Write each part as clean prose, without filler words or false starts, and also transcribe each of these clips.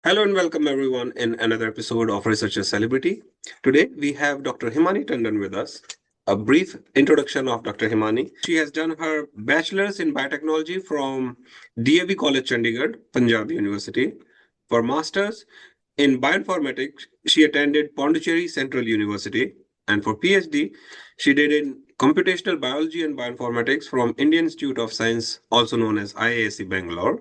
Hello and welcome everyone in another episode of Researcher Celebrity. Today we have Dr. Himani Tandon with us. A brief introduction of Dr. Himani. She has done her bachelor's in biotechnology from DAV College Chandigarh, Punjab University. For master's in bioinformatics, she attended Pondicherry Central University. And for PhD, she did in computational biology and bioinformatics from Indian Institute of Science, also known as IISc Bangalore.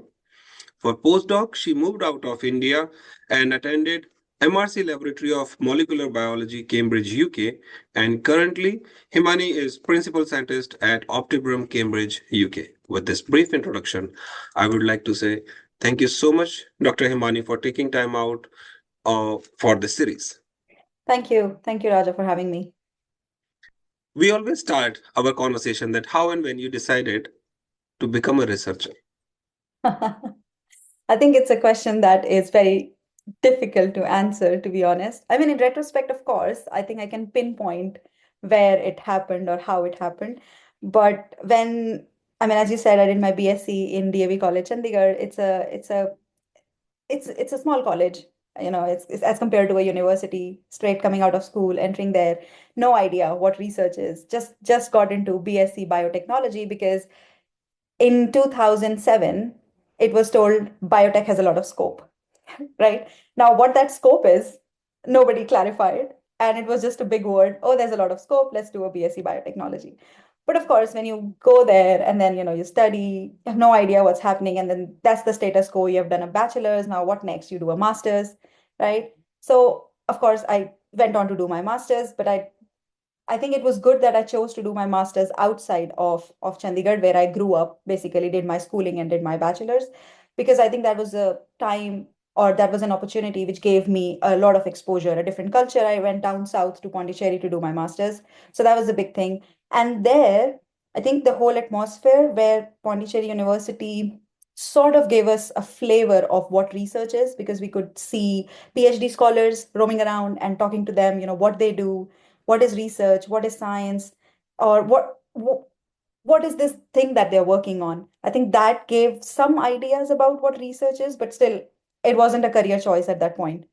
For postdoc, she moved out of India and attended MRC Laboratory of Molecular Biology, Cambridge, UK, and currently Himani is principal scientist at Optibrium, Cambridge, UK. With this brief introduction, I would like to say thank you so much, Dr. Himani, for taking time out for this series. Thank you. Thank you, Raja, for having me. We always start our conversation that how and when you decided to become a researcher. I think it's a question that is very difficult to answer, to be honest. I mean, in retrospect, of course, I think I can pinpoint where it happened or how it happened. But as you said, I did my BSc in DAV College, Chandigarh. It's a small college. It's as compared to a university, straight coming out of school, entering there, no idea what research is. Just got into BSc biotechnology because in 2007, it was told biotech has a lot of scope, right? Now, what that scope is, nobody clarified. And it was just a big word. Oh, there's a lot of scope. Let's do a BSc biotechnology. But of course, when you go there and then, you study, you have no idea what's happening. And then that's the status quo. You have done a bachelor's. Now, what next? You do a master's, right? So, of course, I went on to do my master's, but I think it was good that I chose to do my master's outside of Chandigarh, where I grew up, basically did my schooling and did my bachelor's, because I think that was a time or that was an opportunity which gave me a lot of exposure, a different culture. I went down south to Pondicherry to do my master's. So that was a big thing. And there, I think the whole atmosphere where Pondicherry University sort of gave us a flavor of what research is, because we could see PhD scholars roaming around and talking to them, what they do, what is research, what is science, or what is this thing that they're working on. I think that gave some ideas about what research is, but still it wasn't a career choice at that point.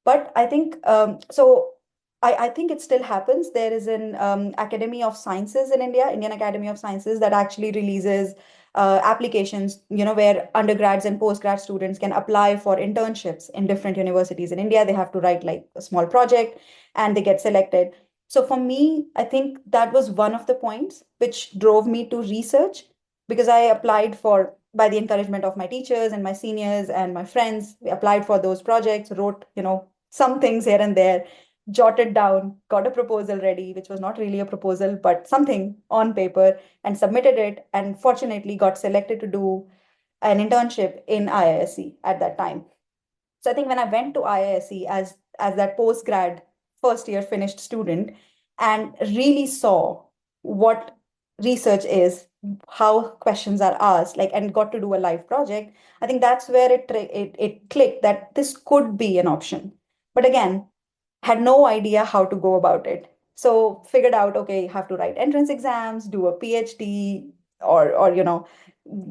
But I think I think it still happens. There is an Academy of Sciences in India, Indian Academy of Sciences, that actually releases applications, where undergrads and postgrad students can apply for internships in different universities in India. They have to write like a small project and they get selected. So for me, I think that was one of the points which drove me to research, because I applied for, by the encouragement of my teachers and my seniors and my friends, we applied for those projects, wrote, some things here and there, jotted down, got a proposal ready, which was not really a proposal, but something on paper, and submitted it. And fortunately, got selected to do an internship in IISc at that time. So I think when I went to IISc as that post grad first year finished student and really saw what research is, how questions are asked, like, and got to do a live project, I think that's where it clicked that this could be an option. But again, had no idea how to go about it. So figured out, okay, have to write entrance exams, do a PhD, or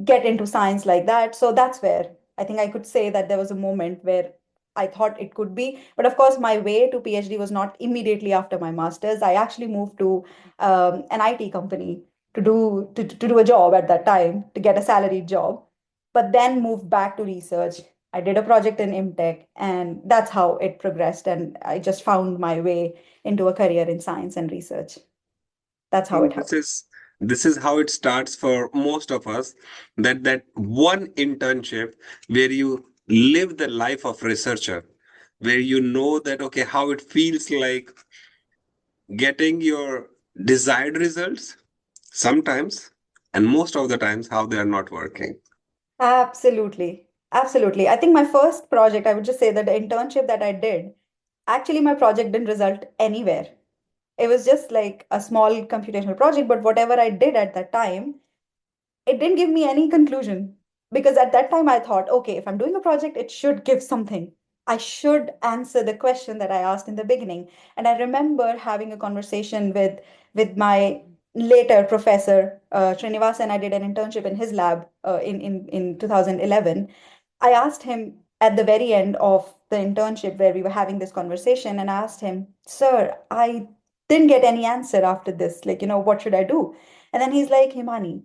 get into science like that. So that's where I think I could say that there was a moment where I thought it could be. But of course, my way to PhD was not immediately after my master's. I actually moved to an IT company to do a job at that time, to get a salaried job, but then moved back to research. I did a project in IMTech, and that's how it progressed. And I just found my way into a career in science and research. That's how it think happened. this is how it starts for most of us, that one internship where you live the life of researcher, where you know that okay how it feels like getting your desired results sometimes, and most of the times how they are not working. Absolutely. Absolutely. I think my first project, I would just say that the internship that I did, actually, my project didn't result anywhere. It was just like a small computational project, but whatever I did at that time, it didn't give me any conclusion, because at that time I thought, okay, if I'm doing a project, it should give something. I should answer the question that I asked in the beginning. And I remember having a conversation with my later professor, Srinivas, and I did an internship in his lab in 2011. I asked him, at the very end of the internship where we were having this conversation, and I asked him, Sir, I didn't get any answer after this. Like, what should I do? And then he's like, Himani,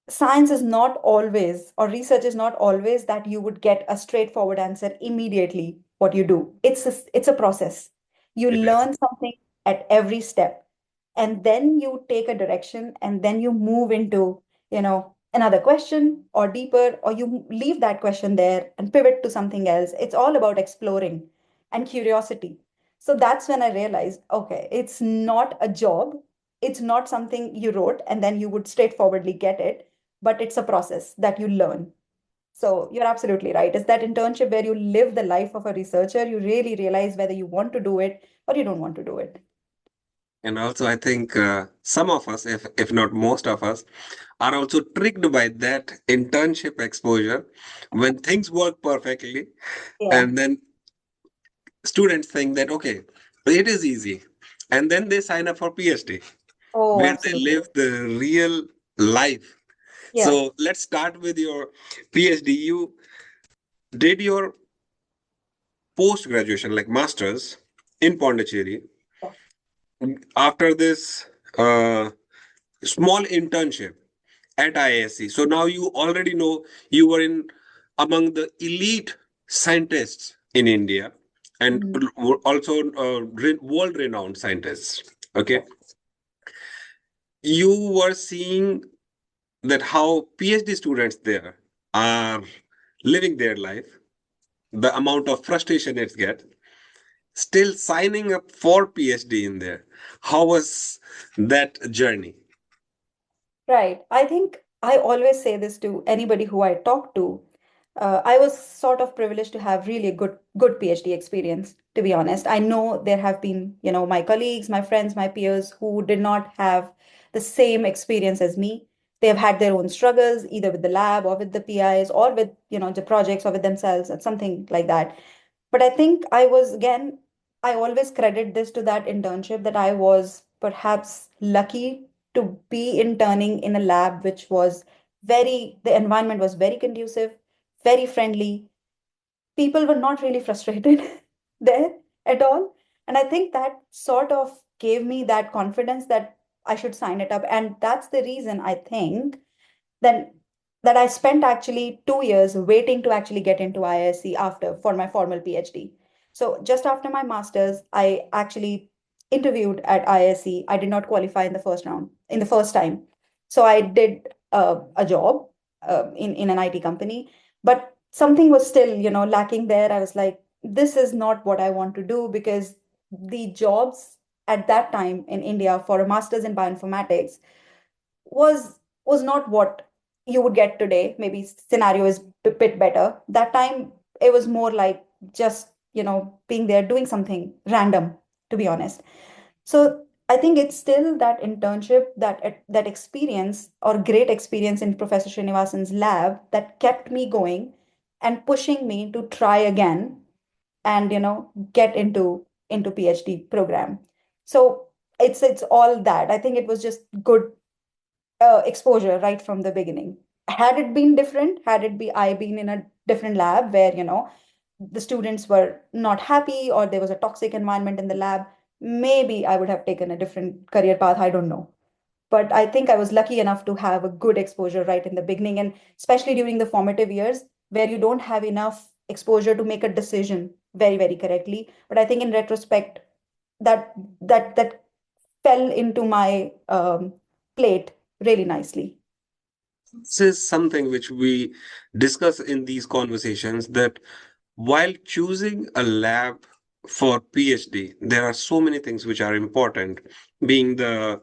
science is not always, or research is not always that you would get a straightforward answer immediately what you do. It's a process. You It is. learn something at every step, and then you take a direction, and then you move into, another question or deeper, or you leave that question there and pivot to something else. It's all about exploring and curiosity. So that's when I realized, okay, it's not a job. It's not something you wrote and then you would straightforwardly get it, but it's a process that you learn. So you're absolutely right. It's that internship where you live the life of a researcher. You really realize whether you want to do it or you don't want to do it. And also, I think some of us, if not most of us, are also tricked by that internship exposure when things work perfectly. Yeah. And then students think that, okay, it is easy. And then they sign up for PhD, Oh, where they absolutely. live the real life. Yeah. So let's start with your PhD. You did your post graduation, like master's, in Pondicherry. Yeah. After this small internship at IISc, so now you already know you were in among the elite scientists in India and Mhm. also world renowned scientists. Okay, Yeah. you were seeing that how PhD students there are living their life, the amount of frustration it gets, still signing up for PhD in there. How was that journey? Right. I think I always say this to anybody who I talk to. I was sort of privileged to have really good PhD experience, to be honest. I know there have been, my colleagues, my friends, my peers who did not have the same experience as me. They have had their own struggles, either with the lab or with the PIs or with, the projects or with themselves or something like that. But I think I always credit this to that internship that I was perhaps lucky to be interning in a lab which was the environment was very conducive, very friendly. People were not really frustrated there at all. And I think that sort of gave me that confidence that I should sign it up. And that's the reason I think then that I spent actually 2 years waiting to actually get into IISc after for my formal PhD. So just after my master's, I actually interviewed at IISc. I did not qualify in the first round, in the first time. So I did a job in an IT company, but something was still, lacking there. I was like, this is not what I want to do because the jobs at that time in India for a master's in bioinformatics was not what you would get today. Maybe scenario is a bit better. That time it was more like just, being there doing something random, to be honest. So I think it's still that internship, that experience or great experience in Professor Srinivasan's lab that kept me going and pushing me to try again and get into PhD program. So it's all that. I think it was just good exposure right from the beginning. Had it been different, had it be I been in a different lab where, the students were not happy or there was a toxic environment in the lab, maybe I would have taken a different career path. I don't know. But I think I was lucky enough to have a good exposure right in the beginning, and especially during the formative years where you don't have enough exposure to make a decision very, very correctly. But I think in retrospect, that that fell into my plate really nicely. This is something which we discuss in these conversations that while choosing a lab for PhD, there are so many things which are important, being the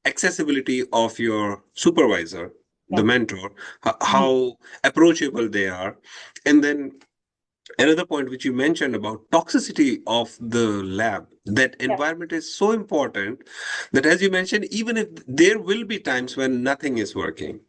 accessibility of your supervisor, the Yeah. mentor, Mhm. how approachable they are. And then another point which you mentioned about toxicity of the lab, that Yeah. environment is so important that, as you mentioned, even if there will be times when nothing is working,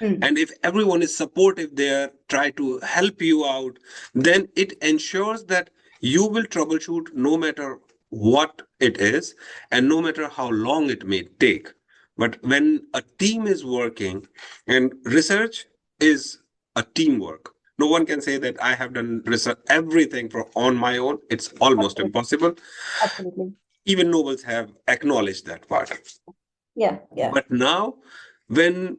Mm. and if everyone is supportive there, try to help you out, then it ensures that you will troubleshoot no matter what it is and no matter how long it may take. But when a team is working, and research is a teamwork, No one can say that I have done research everything on my own. It's almost Absolutely. impossible. Absolutely. Even nobles have acknowledged that part. Yeah. Yeah. But now, when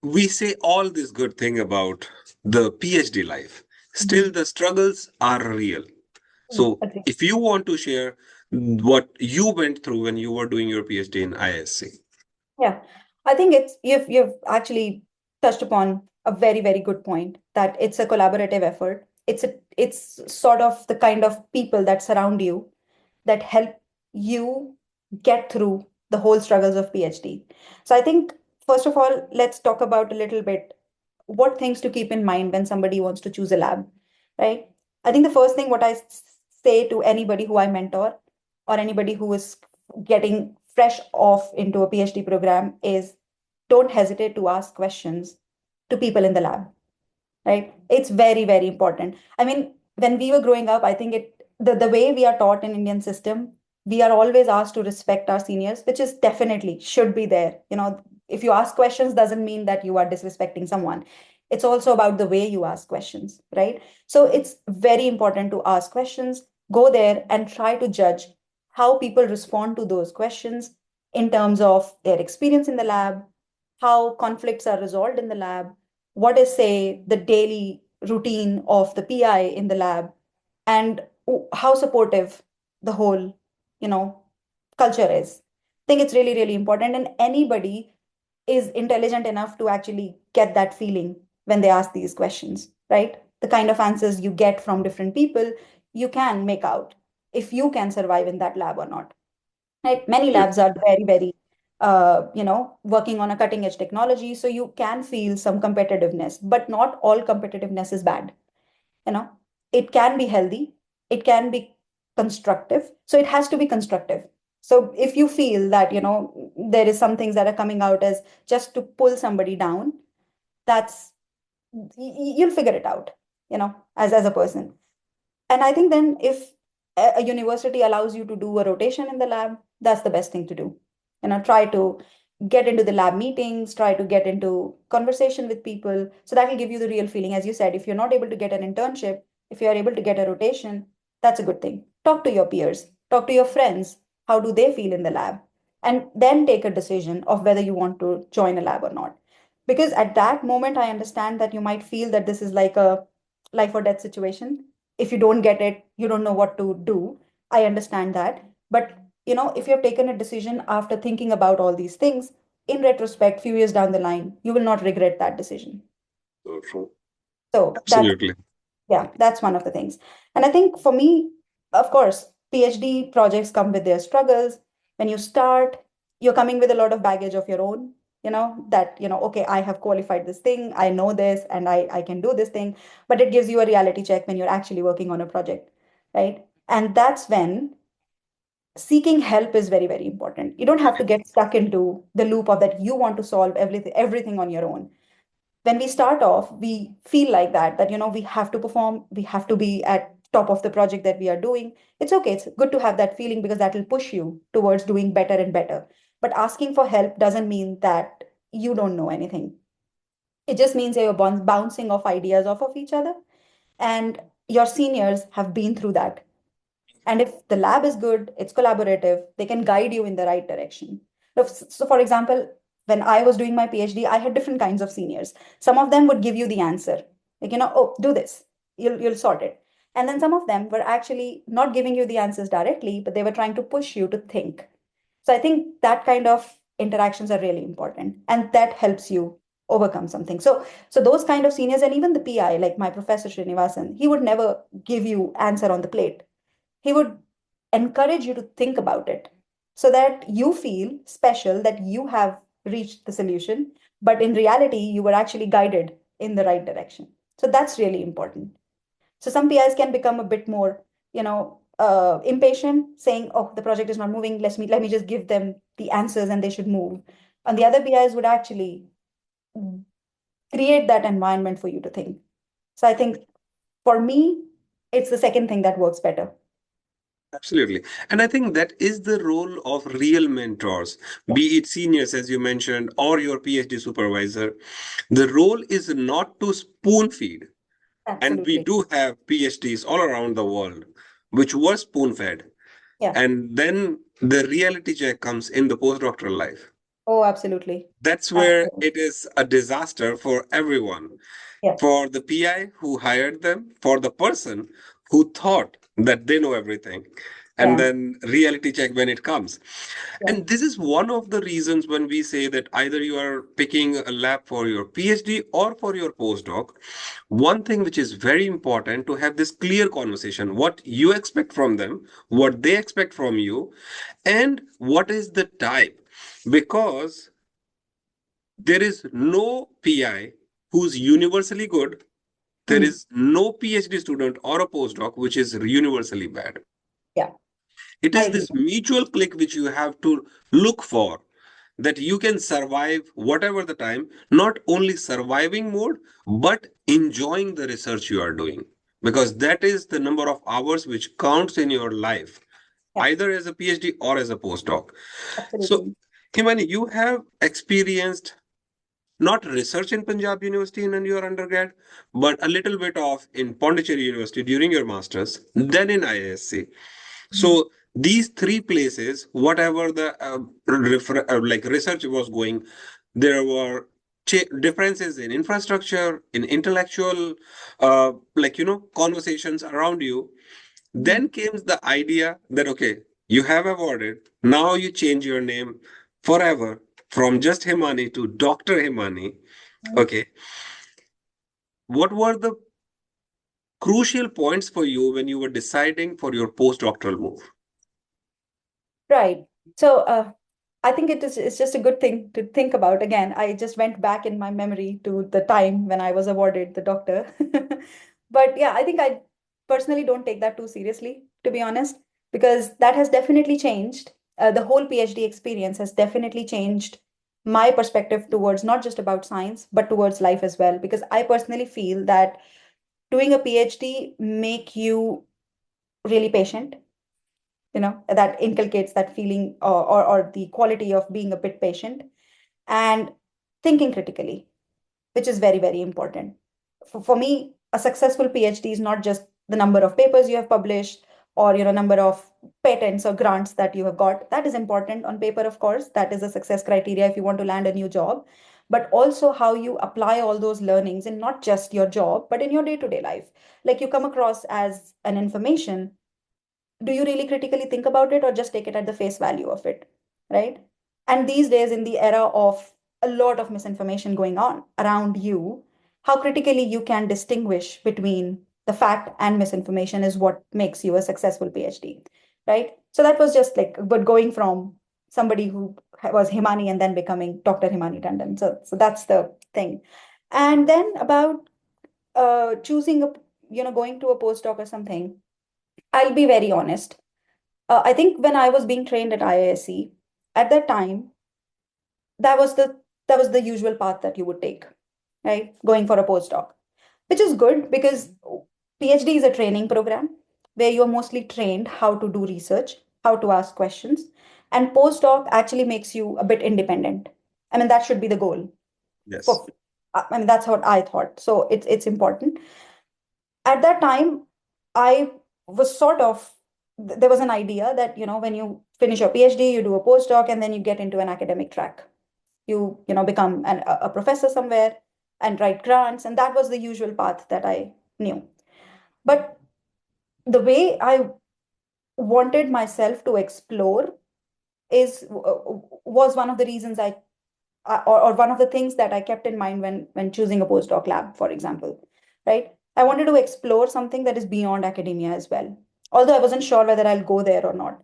we say all this good thing about the PhD life, still Mhm. the struggles are real. So, Agree. if you want to share what you went through when you were doing your PhD in ISC. Yeah, I think it's you've actually touched upon a very, very good point that it's a collaborative effort. It's sort of the kind of people that surround you that help you get through the whole struggles of PhD. So I think first of all, let's talk about a little bit what things to keep in mind when somebody wants to choose a lab, right? I think the first thing what say to anybody who I mentor or anybody who is getting fresh off into a PhD program is don't hesitate to ask questions to people in the lab, right? It's very, very important. I mean, when we were growing up, I think the way we are taught in Indian system, we are always asked to respect our seniors, which is definitely should be there. If you ask questions, doesn't mean that you are disrespecting someone. It's also about the way you ask questions, right? So it's very important to ask questions, go there and try to judge how people respond to those questions in terms of their experience in the lab, how conflicts are resolved in the lab, what is, say, the daily routine of the PI in the lab, and how supportive the whole, you know, culture is. I think it's really, really important. And anybody is intelligent enough to actually get that feeling when they ask these questions, right? The kind of answers you get from different people, you can make out if you can survive in that lab or not. Right? Many labs are very, very, working on a cutting edge technology. So you can feel some competitiveness, but not all competitiveness is bad. You know, it can be healthy, it can be constructive. So it has to be constructive. So if you feel that, there is some things that are coming out as just to pull somebody down, that's, you'll figure it out, as a person. And I think then if a university allows you to do a rotation in the lab, that's the best thing to do. Try to get into the lab meetings, try to get into conversation with people. So that will give you the real feeling. As you said, if you're not able to get an internship, if you are able to get a rotation, that's a good thing. Talk to your peers, talk to your friends. How do they feel in the lab? And then take a decision of whether you want to join a lab or not. Because at that moment, I understand that you might feel that this is like a life or death situation. If you don't get it, you don't know what to do. I understand that. But if you have taken a decision after thinking about all these things, in retrospect, few years down the line, you will not regret that decision. So true. So that's, Absolutely. yeah, that's one of the things. And I think for me, of course, PhD projects come with their struggles. When you start, you're coming with a lot of baggage of your own, that, okay, I have qualified this thing, I know this, and I can do this thing. But it gives you a reality check when you're actually working on a project, right? And that's when seeking help is very, very important. You don't have to get stuck into the loop of that you want to solve everything on your own. When we start off, we feel like that we have to perform, we have to be at top of the project that we are doing. It's okay, it's good to have that feeling because that will push you towards doing better and better. But asking for help doesn't mean that you don't know anything. It just means that you're bouncing off ideas off of each other, and your seniors have been through that. And if the lab is good, it's collaborative, they can guide you in the right direction. So, for example, when I was doing my PhD, I had different kinds of seniors. Some of them would give you the answer, like, oh, do this, you'll sort it. And then some of them were actually not giving you the answers directly, but they were trying to push you to think. So I think that kind of interactions are really important, and that helps you overcome something. So those kind of seniors, and even the PI, like my professor Srinivasan, he would never give you answer on the plate. He would encourage you to think about it so that you feel special that you have reached the solution, but in reality, you were actually guided in the right direction. So that's really important. So some PIs can become a bit more, impatient, saying, "Oh, the project is not moving. Let me just give them the answers, and they should move." And the other PIs would actually create that environment for you to think. So I think for me, it's the second thing that works better. Absolutely. And I think that is the role of real mentors, Yeah. be it seniors, as you mentioned, or your PhD supervisor. The role is not to spoon feed. And we Absolutely. do have PhDs all around the world, which were spoon fed. Yeah. And then the reality check comes in the postdoctoral life. Oh, absolutely. That's where Absolutely. it is a disaster for everyone, Yeah. for the PI who hired them, for the person who thought that they know everything, and Yeah. then reality check when it comes. Yeah. And this is one of the reasons when we say that either you are picking a lab for your PhD or for your postdoc, one thing which is very important to have this clear conversation, what you expect from them, what they expect from you, and what is the type. Because there is no PI who's universally good. There Mm. is no PhD student or a postdoc which is universally bad. Yeah. It I is agree. this mutual click which you have to look for, that you can survive whatever the time, not only surviving mode, but enjoying the research you are doing. Because that is the number of hours which counts in your life, Yeah. either as a PhD or as a postdoc. So, Absolutely. Himani, you have experienced not research in Punjab University in your undergrad, but a little bit of in Pondicherry University during your masters, then in IISc. Mhm. So these three places, whatever the like research was going, there were differences in infrastructure, in intellectual, conversations around you. Mhm. Then came the idea that okay, you have awarded, now you change your name forever from just Himani to Dr. Himani. Mhm. Okay, what were the crucial points for you when you were deciding for your postdoctoral move? Right. So, I think it's just a good thing to think about. Again, I just went back in my memory to the time when I was awarded the doctor. But yeah, I think I personally don't take that too seriously, to be honest, because that has definitely changed. The whole PhD experience has definitely changed my perspective towards not just about science, but towards life as well. Because I personally feel that doing a PhD make you really patient, that inculcates that feeling, or the quality of being a bit patient and thinking critically, which is very, very important. For me, a successful PhD is not just the number of papers you have published, or number of patents or grants that you have got. That is important on paper, of course. That is a success criteria if you want to land a new job. But also how you apply all those learnings in not just your job, but in your day-to-day life. Like, you come across as an information, do you really critically think about it or just take it at the face value of it, right? And these days, in the era of a lot of misinformation going on around you, how critically you can distinguish between the fact and misinformation is what makes you a successful PhD, right? So that was just like, but going from somebody who was Himani and then becoming Dr. Himani Tandon. So that's the thing. And then about choosing a, going to a postdoc or something, I'll be very honest. I think when I was being trained at IISc, at that time, that was the that was the usual path that you would take, right? Going for a postdoc, which is good because PhD is a training program where you are mostly trained how to do research, how to ask questions, and postdoc actually makes you a bit independent. I mean, that should be the goal. Yes. For I mean, that's what I thought. So it's important. At that time, I was sort of, there was an idea that, when you finish your PhD, you do a postdoc, and then you get into an academic track. You become a professor somewhere and write grants. And that was the usual path that I knew. But the way I wanted myself to explore is was one of the reasons or one of the things that I kept in mind when choosing a postdoc lab, for example, right? I wanted to explore something that is beyond academia as well, although I wasn't sure whether I'll go there or not.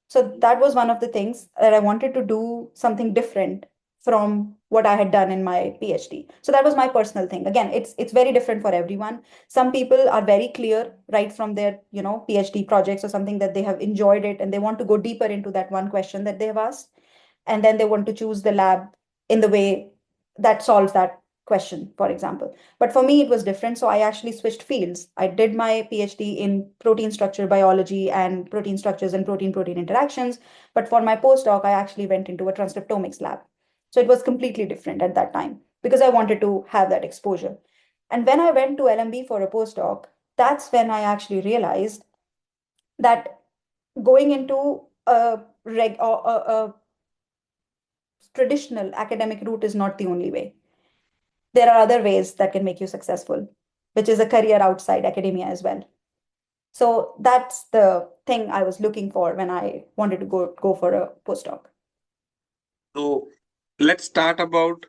So that was one of the things that I wanted to do something different from what I had done in my PhD. So that was my personal thing. Again, it's very different for everyone. Some people are very clear right from their, PhD projects or something, that they have enjoyed it and they want to go deeper into that one question that they have asked, and then they want to choose the lab in the way that solves that question, for example. But for me, it was different. So I actually switched fields. I did my PhD in protein structure biology and protein structures and protein-protein interactions. But for my postdoc, I actually went into a transcriptomics lab. So it was completely different at that time because I wanted to have that exposure. And when I went to LMB for a postdoc, that's when I actually realized that going into a traditional academic route is not the only way. There are other ways that can make you successful, which is a career outside academia as well. So that's the thing I was looking for when I wanted to go for a postdoc. So let's start about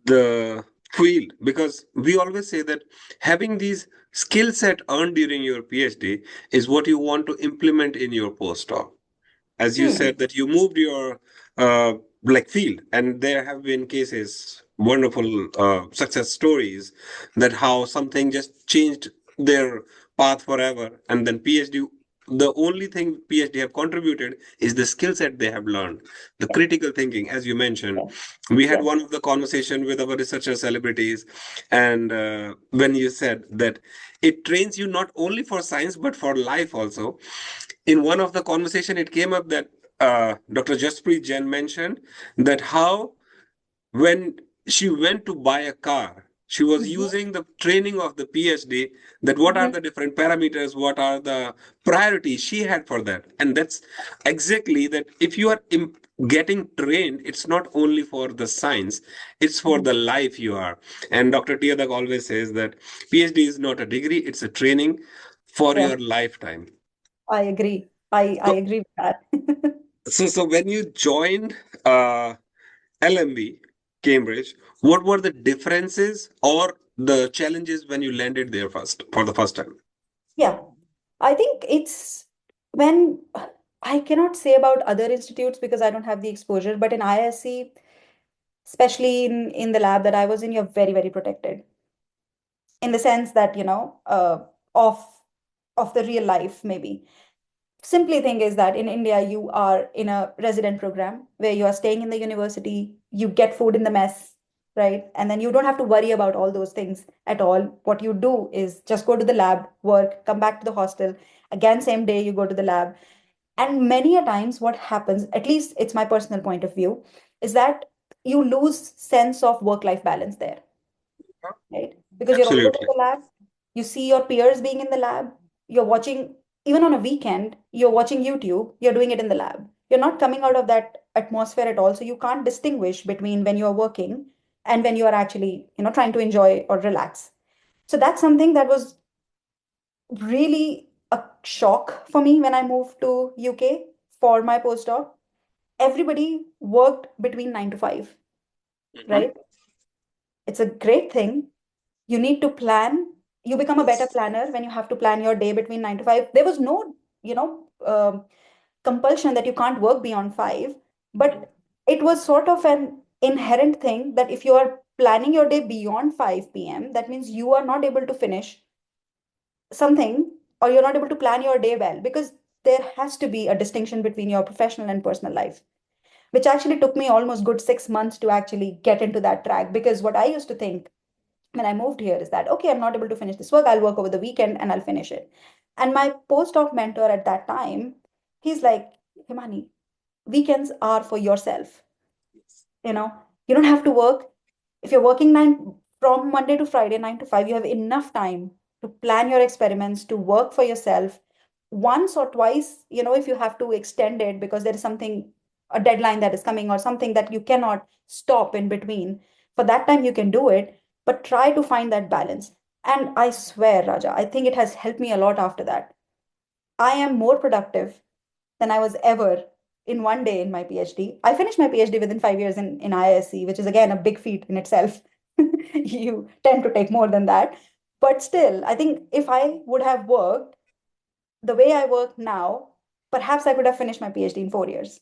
the field, because we always say that having these skill set earned during your PhD is what you want to implement in your postdoc. As you Hmm. said that you moved your uh, like field, and there have been cases, wonderful success stories, that how something just changed their path forever, and then PhD, the only thing PhD have contributed is the skill set they have learned, the Yeah, critical thinking, as you mentioned. yeah, We had yeah. one of the conversation with our researcher celebrities, and when you said that it trains you not only for science but for life also. In one of the conversation, it came up that Dr. Jaspreet Jain mentioned that how when she went to buy a car, she was Mhm, using the training of the PhD, that what are mhm. the different parameters, what are the priorities she had for that. And that's exactly that if you are getting trained, it's not only for the science, it's for Mhm. the life you are. And Dr. Tiadak always says that PhD is not a degree, it's a training for Yeah, your lifetime. I agree. I So agree with that. so when you joined LMB, Cambridge, what were the differences or the challenges when you landed there first for the first time? Yeah, I think it's when I cannot say about other institutes because I don't have the exposure, but in ISC, especially in the lab that I was in, you're very, very protected in the sense that, of the real life, maybe. Simply thing is that in India, you are in a resident program where you are staying in the university, you get food in the mess, right? And then you don't have to worry about all those things at all. What you do is just go to the lab, work, come back to the hostel. Again, same day you go to the lab. And many a times what happens, at least it's my personal point of view, is that you lose sense of work-life balance there, right? Because you're always in Absolutely. the lab, you see your peers being in the lab, you're watching, even on a weekend, you're watching YouTube, you're doing it in the lab. You're not coming out of that atmosphere at all. So you can't distinguish between when you're working and when you are actually, trying to enjoy or relax. So that's something that was really a shock for me when I moved to UK for my postdoc. Everybody worked between 9 to 5, Mhm. right? It's a great thing. You need to plan. You become a better Yes. planner when you have to plan your day between 9 to 5. There was no, compulsion that you can't work beyond 5, but it was sort of an inherent thing that if you are planning your day beyond 5 p.m., that means you are not able to finish something or you're not able to plan your day well because there has to be a distinction between your professional and personal life, which actually took me almost good 6 months to actually get into that track. Because what I used to think when I moved here is that, okay, I'm not able to finish this work. I'll work over the weekend and I'll finish it. And my postdoc mentor at that time, he's like, Himani, weekends are for yourself. You know, you don't have to work. If you're working from Monday to Friday, 9 to 5, you have enough time to plan your experiments, to work for yourself once or twice, if you have to extend it because there is something, a deadline that is coming or something that you cannot stop in between. For that time, you can do it, but try to find that balance. And I swear, Raja, I think it has helped me a lot after that. I am more productive than I was ever in one day in my PhD. I finished my PhD within 5 years in ISC, which is again a big feat in itself. You tend to take more than that. But still, I think if I would have worked the way I work now, perhaps I could have finished my PhD in 4 years,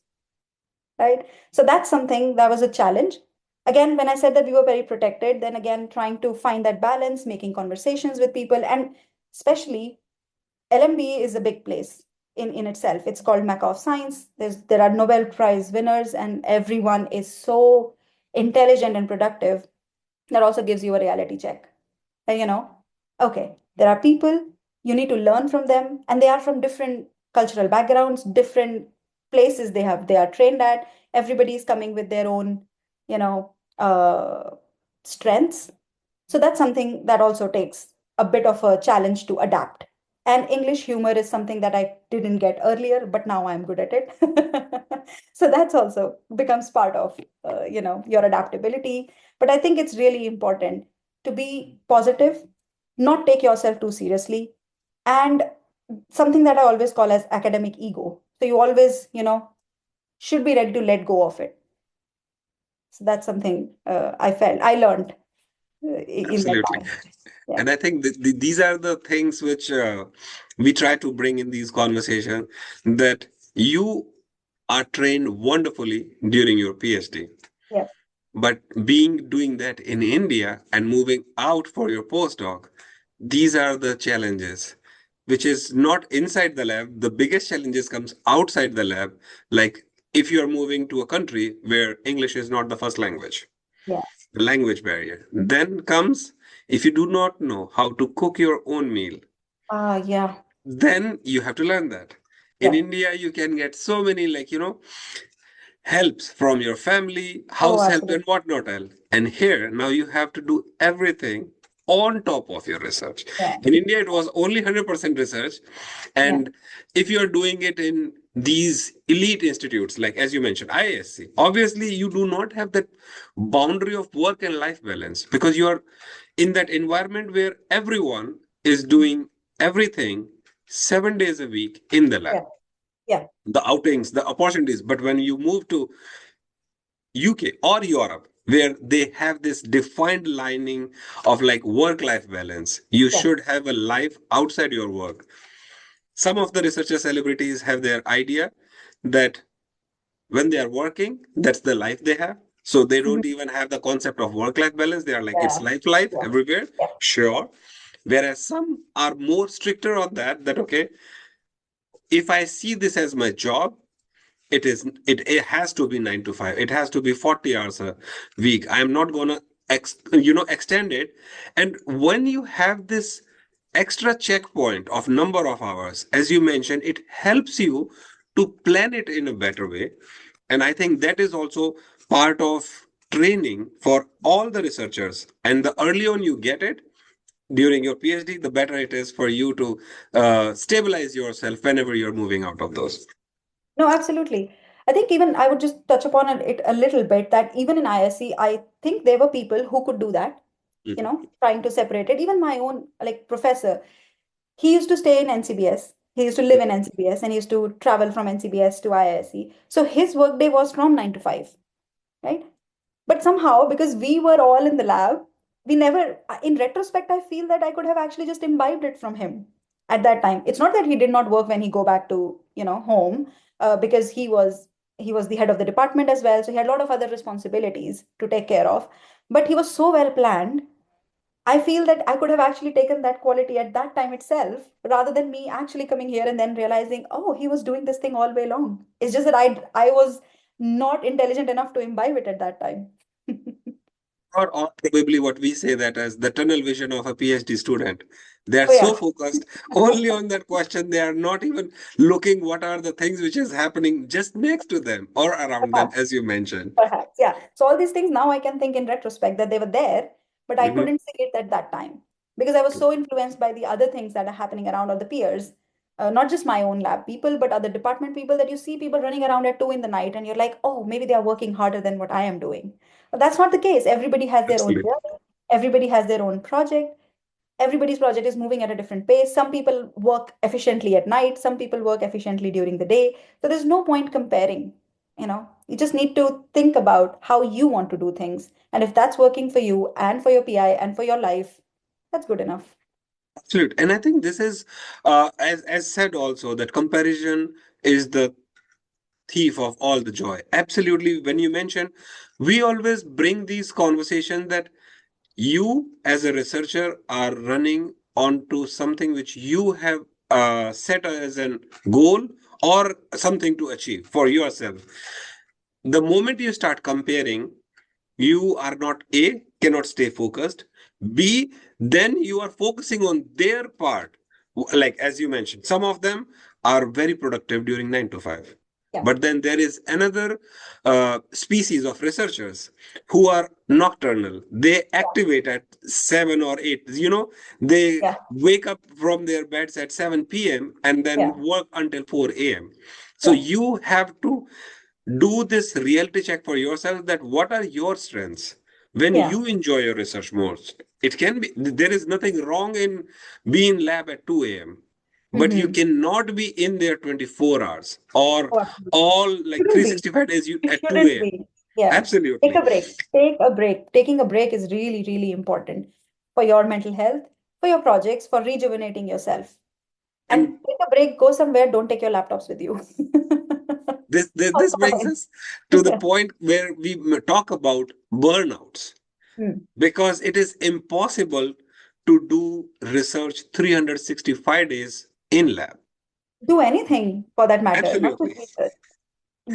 right? So that's something that was a challenge. Again, when I said that we were very protected, then again, trying to find that balance, making conversations with people, and especially LMB is a big place in itself. It's called Mecca of Science. There are Nobel Prize winners, and everyone is so intelligent and productive. That also gives you a reality check. And okay, there are people, you need to learn from them, and they are from different cultural backgrounds, different places they are trained at. Everybody is coming with their own, you know, strengths. So that's something that also takes a bit of a challenge to adapt. And English humor is something that I didn't get earlier, but now I'm good at it. So that's also becomes part of your adaptability. But I think it's really important to be positive, not take yourself too seriously, and something that I always call as academic ego. So you always, should be ready to let go of it. So that's something I learned in that Absolutely. time. Yeah. And I think these are the things which we try to bring in these conversations, that you are trained wonderfully during your PhD. Yeah. But being doing that in India and moving out for your postdoc, these are the challenges, which is not inside the lab. The biggest challenges comes outside the lab. Like if you are moving to a country where English is not the first language, Yeah. the language barrier. Then comes if you do not know how to cook your own meal, Yeah. then you have to learn that. In Yeah. India, you can get so many, like, helps from your family, Oh, house help, absolutely. and whatnot else. And here, now you have to do everything on top of your research. Yeah. In India, it was only 100% research. Yeah. And if you're doing it in these elite institutes, like as you mentioned, ISC, obviously you do not have that boundary of work and life balance because you are in that environment where everyone is doing everything 7 days a week in the lab, Yeah. Yeah. the outings, the opportunities. But when you move to UK or Europe, where they have this defined lining of like work life balance, you Yeah. should have a life outside your work. Some of the researcher celebrities have their idea that when they are working, that's the life they have. So they Mhm. don't even have the concept of work life balance. They are like, it's Yeah. life Yeah. everywhere. Yeah. Sure. Whereas some are more stricter on that, okay, if I see this as my job, it has to be 9 to 5. It has to be 40 hours a week. I am not gonna extend it. And when you have this extra checkpoint of number of hours, as you mentioned, it helps you to plan it in a better way. And I think that is also part of training for all the researchers. And the early on you get it during your PhD, the better it is for you to stabilize yourself whenever you're moving out of those. No, absolutely. I think even I would just touch upon it a little bit that even in ISC, I think there were people who could do that, Mhm. trying to separate it. Even my own like professor, he used to stay in NCBS. He used to live in NCBS and he used to travel from NCBS to IISc. So his workday was from 9 to 5, right? But somehow, because we were all in the lab, we never, in retrospect, I feel that I could have actually just imbibed it from him at that time. It's not that he did not work when he go back to, home, because he was the head of the department as well. So he had a lot of other responsibilities to take care of. But he was so well planned. I feel that I could have actually taken that quality at that time itself, rather than me actually coming here and then realizing, oh, he was doing this thing all way long. It's just that I was not intelligent enough to imbibe it at that time. Or probably what we say that as the tunnel vision of a PhD student. They are Oh yeah, so focused only on that question. They are not even looking what are the things which is happening just next to them or around them, perhaps, as you mentioned. perhaps, yeah. So all these things now I can think in retrospect that they were there, but I Mhm. couldn't see it at that time because I was so influenced by the other things that are happening around, or the peers, not just my own lab people, but other department people, that you see people running around at 2 in the night, and you're like, oh, maybe they are working harder than what I am doing. But that's not the case. Everybody has their own Absolutely. journey. Everybody has their own project. Everybody's project is moving at a different pace. Some people work efficiently at night, some people work efficiently during the day. So there's no point comparing. You just need to think about how you want to do things. And if that's working for you and for your PI and for your life, that's good enough. Absolutely. And I think this is, as said also, that comparison is the thief of all the joy. Absolutely. When you mention, we always bring these conversations that you as a researcher are running onto something which you have set as a goal or something to achieve for yourself. The moment you start comparing, you are not A, cannot stay focused. B, then you are focusing on their part. Like as you mentioned, some of them are very productive during 9 to 5. Yeah. But then there is another species of researchers who are nocturnal. They activate at 7 or 8. They Yeah. wake up from their beds at 7 p.m. and then Yeah. work until 4 a.m. So Yeah. you have to do this reality check for yourself, that what are your strengths when Yeah. you enjoy your research most. It can be, there is nothing wrong in being in lab at 2 a.m, but you Mm-hmm. cannot be in there 24 hours or Oh, absolutely. all like Shouldn't be. 365 days you It at 2 shouldn't a.m. be. Yeah. Take Absolutely. a break. Take a break. Taking a break is really, really important for your mental health, for your projects, for rejuvenating yourself. And And take a break, go somewhere, don't take your laptops with you. this brings Outside. us to the point where we talk about burnouts, Hmm. because it is impossible to do research 365 days in lab. Do anything for that matter, not just Absolutely. research.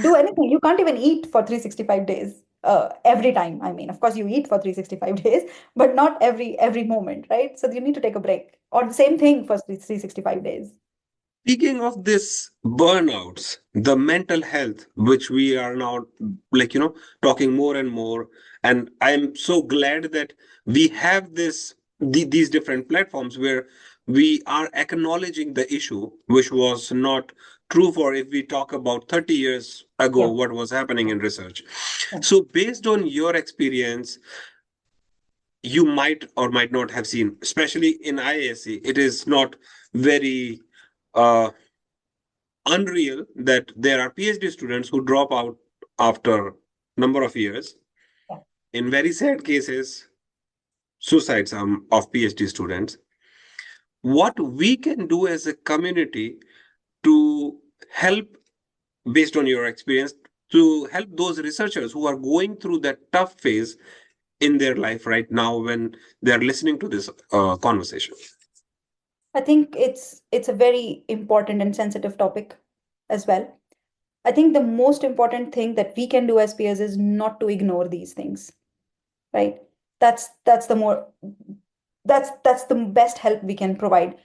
Do anything. You can't even eat for 365 days every time. I mean, of course, you eat for 365 days, but not every moment, right? So you need to take a break. Or the same thing for 365 days. Speaking of this burnouts, the mental health, which we are now talking more and more, and I'm so glad that we have these different platforms where we are acknowledging the issue, which was not true for if we talk about 30 years ago, Yeah. what was happening in research. Yeah. So based on your experience, you might or might not have seen, especially in IASC, it is not very uh, unreal that there are PhD students who drop out after number of years. Yeah. In very sad cases, suicides of PhD students. What we can do as a community to help, based on your experience, to help those researchers who are going through that tough phase in their life right now when they're listening to this conversation. I think it's a very important and sensitive topic as well. I think the most important thing that we can do as peers is not to ignore these things, right? That's the more that's the best help we can provide.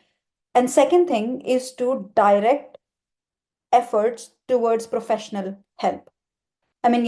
And second thing is to direct efforts towards professional help. I mean,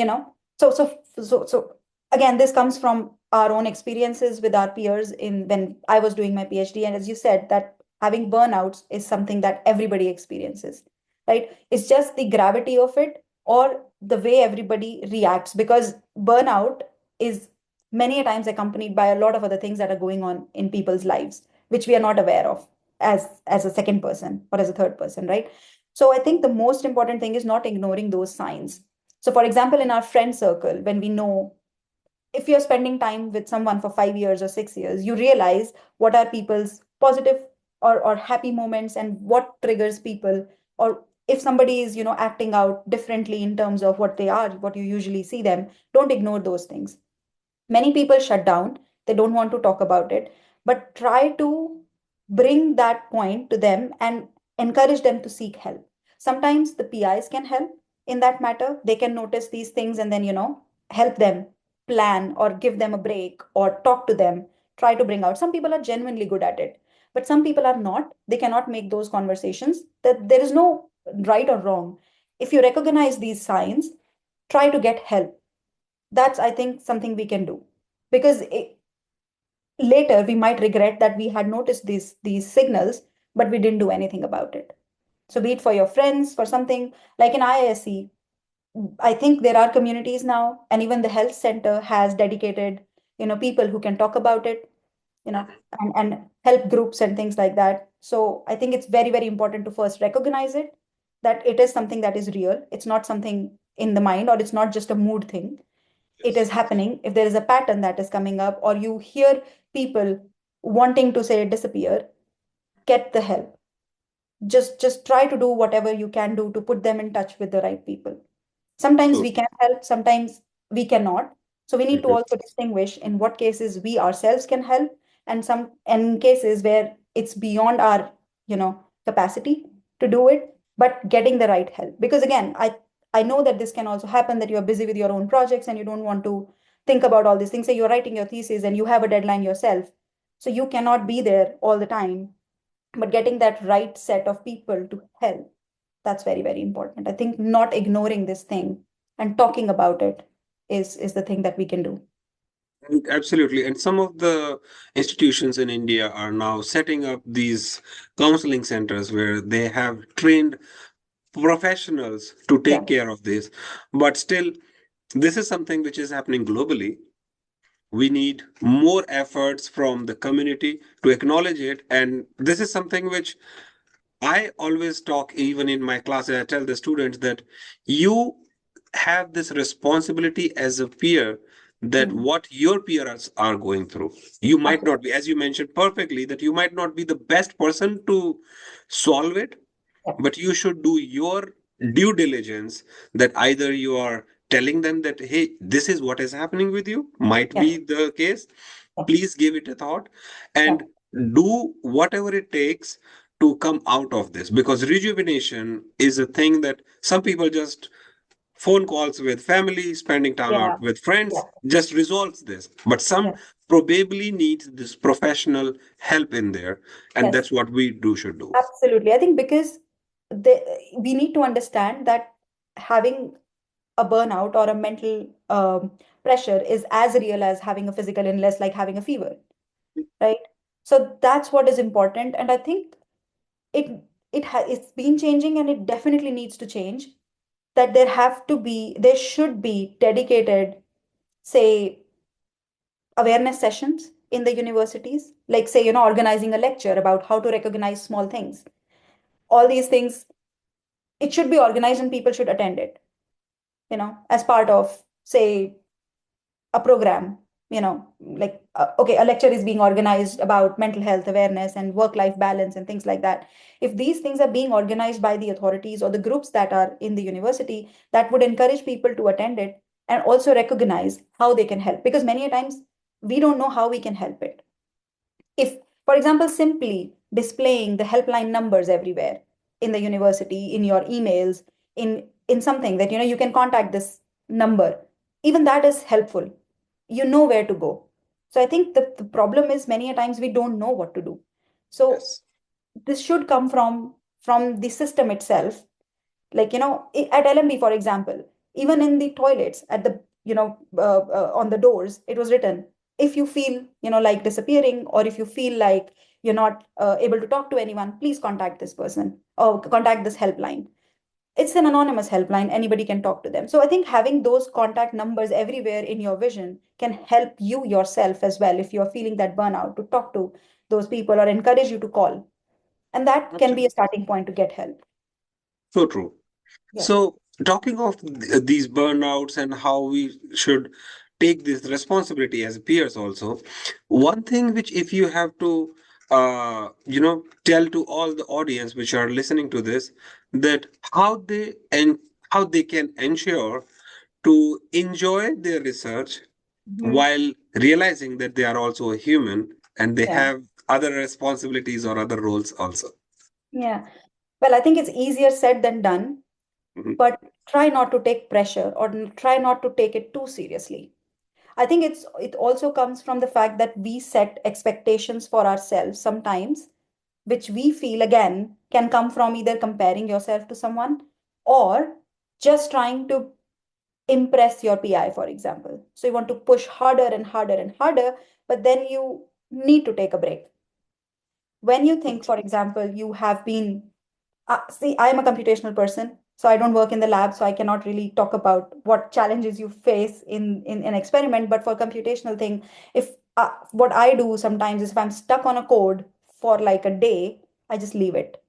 so again, this comes from our own experiences with our peers in when I was doing my PhD. And as you said, that having burnouts is something that everybody experiences, right? It's just the gravity of it or the way everybody reacts, because burnout is many a times accompanied by a lot of other things that are going on in people's lives, which we are not aware of as a second person or as a third person, right? So I think the most important thing is not ignoring those signs. So, for example, in our friend circle, when we know if you're spending time with someone for 5 years or 6 years, you realize what are people's positive or happy moments and what triggers people, or if somebody is, acting out differently in terms of what they are, what you usually see them, don't ignore those things. Many people shut down, they don't want to talk about it, but try to bring that point to them and encourage them to seek help. Sometimes the PIs can help in that matter. They can notice these things and then, help them plan or give them a break or talk to them, try to bring out. Some people are genuinely good at it, but some people are not. They cannot make those conversations. That there is no right or wrong. If you recognize these signs, try to get help. That's, I think, something we can do, because later we might regret that we had noticed these signals, but we didn't do anything about it. So be it for your friends, for something like in IISc, I think there are communities now, and even the health center has dedicated, people who can talk about it, and help groups and things like that. So I think it's very, very important to first recognize it, that it is something that is real. It's not something in the mind, or it's not just a mood thing. It is happening. If there is a pattern that is coming up, or you hear people wanting to say disappear, get the help. Just try to do whatever you can do to put them in touch with the right people. Sometimes So, we can help, sometimes we cannot. So we need to mhm. also distinguish in what cases we ourselves can help, and in cases where it's beyond our, capacity to do it, but getting the right help. Because again, I know that this can also happen, that you're busy with your own projects and you don't want to think about all these things. Say you're writing your thesis and you have a deadline yourself. So you cannot be there all the time, but getting that right set of people to help. That's very, very important. I think not ignoring this thing and talking about it is the thing that we can do. Absolutely. And some of the institutions in India are now setting up these counseling centers where they have trained professionals to Yeah, take care of this. But still, this is something which is happening globally. We need more efforts from the community to acknowledge it. And this is something which I always talk, even in my classes, I tell the students that you have this responsibility as a peer, that mhm, what your peers are going through. You might not absolutely. be, as you mentioned perfectly, that you might not be the best person to solve it, Yeah, but you should do your due diligence, that either you are telling them that, hey, this is what is happening with you, might yeah, be the case, yeah, please give it a thought yeah, and do whatever it takes to come out of this, because rejuvenation is a thing that some people just phone calls with family, spending time yeah, out with yeah, friends just resolves this, but some yeah. probably need this professional help in there, and Yes, that's what we do should do. absolutely. I think because the, we need to understand that having a burnout or a mental pressure is as real as having a physical illness, like having a fever, right? So that's what is important. And I think it it's been changing and it definitely needs to change. That there should be dedicated, say, awareness sessions in the universities, like say, organizing a lecture about how to recognize small things. All these things, it should be organized and people should attend it, as part of, say, a program, like, okay, a lecture is being organized about mental health awareness and work life balance and things like that. If these things are being organized by the authorities or the groups that are in the university, that would encourage people to attend it and also recognize how they can help, because many a times we don't know how we can help it. If, for example, simply displaying the helpline numbers everywhere in the university, in your emails, in something that you can contact this number, even that is helpful. You know where to go. So I think the problem is many a times we don't know what to do. So Yes. this should come from the system itself, like at LMB, for example, even in the toilets, at the on the doors, it was written, if you feel like disappearing, or if you feel like you're not able to talk to anyone, please contact this person or contact this helpline. It's an anonymous helpline, anybody can talk to them. So I think having those contact numbers everywhere in your vision can help you yourself as well, if you're feeling that burnout, to talk to those people or encourage you to call, and that can be a Absolutely. starting point to get help. So true. Yeah. So, talking of these burnouts and how we should take this responsibility as peers, also, one thing which, if you have to, tell to all the audience which are listening to this, that how they can ensure to enjoy their research Mhm. while realizing that they are also a human and they Yeah. have other responsibilities or other roles also. Yeah. Well, I think it's easier said than done, Mhm. but try not to take pressure or try not to take it too seriously. I think it also comes from the fact that we set expectations for ourselves sometimes, which we feel again can come from either comparing yourself to someone or just trying to impress your PI, for example. So you want to push harder and harder and harder, but then you need to take a break. When you think, for example, you have been see, I'm a computational person, so I don't work in the lab, so I cannot really talk about what challenges you face in an experiment. But for computational thing, if what I do sometimes is if I'm stuck on a code for like a day, I just leave it.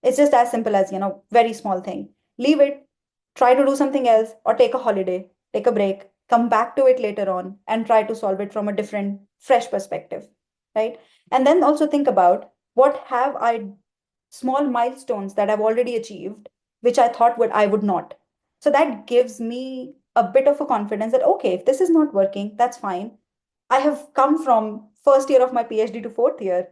It's just as simple as, very small thing. Leave it, try to do something else, or take a holiday, take a break, come back to it later on, and try to solve it from a different, fresh perspective, right? And then also think about what have I small milestones that I've already achieved, which I thought I would not. So that gives me a bit of a confidence that, okay, if this is not working, that's fine. I have come from first year of my PhD to fourth year.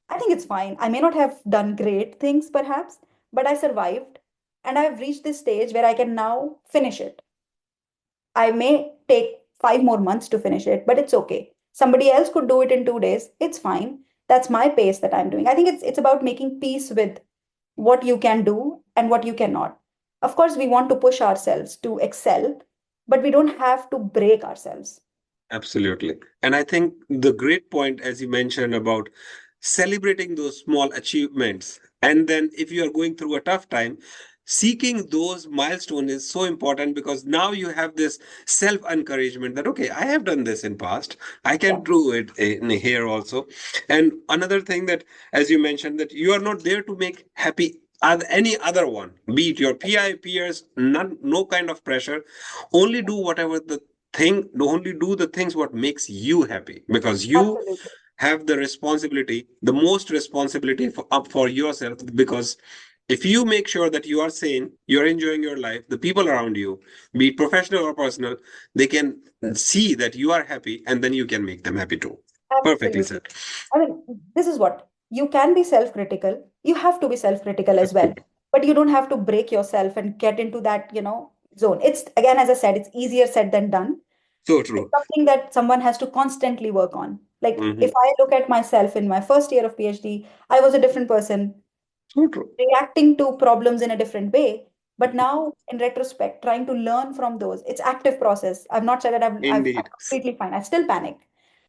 I think it's fine. I may not have done great things perhaps, but I survived and I've reached this stage where I can now finish it. I may take 5 more months to finish it, but it's okay. Somebody else could do it in 2 days. It's fine. That's my pace that I'm doing. I think it's about making peace with, what you can do and what you cannot. Of course, we want to push ourselves to excel, but we don't have to break ourselves. Absolutely. And I think the great point, as you mentioned, about celebrating those small achievements. And then if you are going through a tough time, seeking those milestones is so important because now you have this self encouragement that, okay, I have done this in past. I Yeah, can do it in here also. And another thing that, as you mentioned, that you are not there to make happy any other one, be it your PI, peers, none, no kind of pressure. Only do whatever the thing, only do the things what makes you happy because you absolutely. have the responsibility, the most responsibility for, up for yourself. Because if you make sure that you are sane, you're enjoying your life, the people around you, be it professional or personal, they can see that you are happy and then you can make them happy too. Perfectly Absolutely. said. I mean, this is what you can be self-critical. You have to be self-critical as well, Absolutely. but you don't have to break yourself and get into that, zone. It's again, as I said, it's easier said than done. So It's true. something that someone has to constantly work on. Like if Mhm. I look at myself in my first year of PhD, I was a different person, So true. reacting to problems in a different way. But now, in retrospect, trying to learn from those, it's active process. I've not said that I'm Indeed. completely fine. I still panic.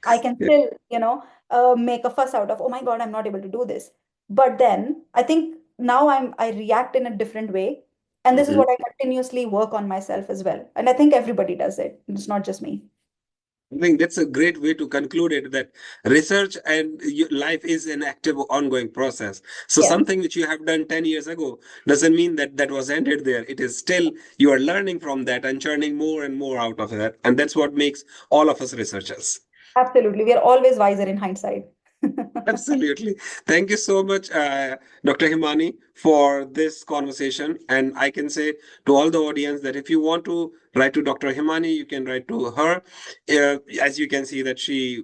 I can Yeah. still, make a fuss out of, oh my God, I'm not able to do this. But then I think now I react in a different way. And this is Mhm. what I continuously work on myself as well. And I think everybody does it. It's not just me. I think that's a great way to conclude it that research and life is an active, ongoing process. So, Yeah, something which you have done 10 years ago doesn't mean that that was ended there. It is still, you are learning from that and churning more and more out of that. And that's what makes all of us researchers. absolutely. We are always wiser in hindsight. Absolutely. Thank you so much, Dr. Himani, for this conversation. And I can say to all the audience that if you want to write to Dr. Himani, you can write to her. As you can see that she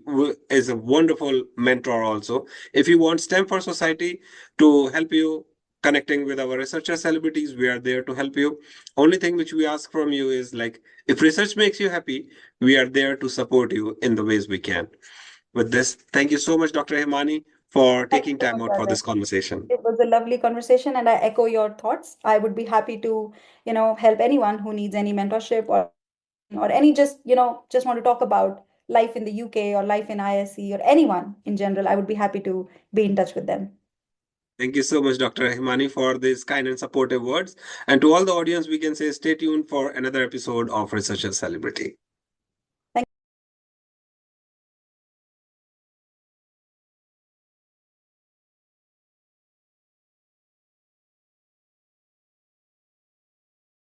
is a wonderful mentor also. If you want STEM for Society to help you connecting with our researcher celebrities, we are there to help you. Only thing which we ask from you is like, if research makes you happy, we are there to support you in the ways we can. With this, thank you so much, Dr. Himani, for Thank you taking so time much, out for Rajan. this conversation. It was a lovely conversation, and I echo your thoughts. I would be happy to, help anyone who needs any mentorship or any just want to talk about life in the UK or life in ISC or anyone in general. I would be happy to be in touch with them. Thank you so much, Dr. Himani, for these kind and supportive words. And to all the audience, we can say stay tuned for another episode of Researcher Celebrity.